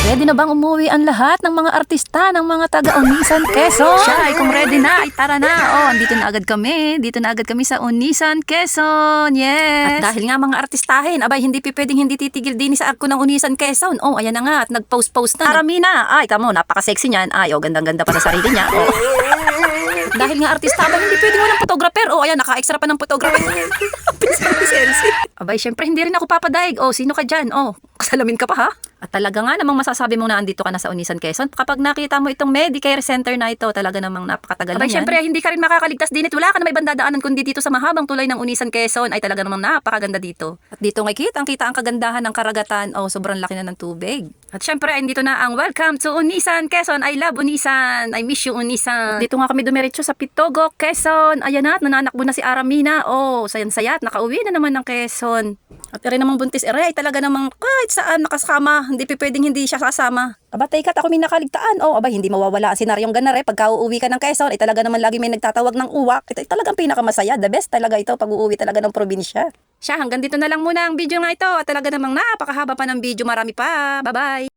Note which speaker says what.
Speaker 1: Ready na bang umuwi ang lahat ng mga artista ng mga taga-Onisan, Quezon? Siya, kung ready na, ay tara na. Oh, andito na agad kami. Dito na agad kami sa Onisan, Quezon. Yes! At dahil nga mga artistahin, abay, hindi pwedeng hindi titigil din sa arko ng Onisan, Quezon. Oh, ayan na nga, at nag-post na. Aramina, ay, tamo, napaka-sexy niyan. Ay, oh, gandang-ganda pa sa sarili niya. Oh. Dahil nga artista, abay, hindi pwedeng walang photographer. Oh, ayan, naka-extra pa ng photographer. Abay, syempre, hindi rin ako papadayag. Oh, sino ka dyan? Oh, kasalamin ka pa ha? At talaga nga namang masasabi mong na andito ka na sa Onisan, Quezon. Kapag nakita mo itong Medicare Center na ito, talaga namang napakatagal na yan. Syempre, hindi ka rin makakaligtas din at wala ka na may bandadaanan kundi dito sa mahabang tulay ng Onisan, Quezon ay talaga namang napakaganda dito. At dito ngay kita ang kagandahan ng karagatan. Oh, sobrang laki na ng tubig. At syempre, ay dito na ang welcome to Onisan, Quezon. I love Onisan. I miss you, Onisan. At dito nga kami dumiretso sa Pitogo, Quezon. Ayan na, at nananakbo na si Aramina. Oh, sayan-sayat, nakauwi na naman ng Quezon. At rin namang buntis, ay talaga namang kahit saan nakasama, hindi pwedeng hindi siya sasama. Aba, kat ako may nakaligtaan. Oh, aba, hindi mawawala ang senaryong ganare. Pagka uuwi ka ng Quezon, ay talaga naman lagi may nagtatawag ng uwak. Ito ay talagang pinakamasaya. The best talaga ito pag uuwi talaga ng probinsya. Siya, hanggang dito na lang muna ang video nga ito. At talaga namang napakahaba pa ng video. Marami pa. Bye-bye!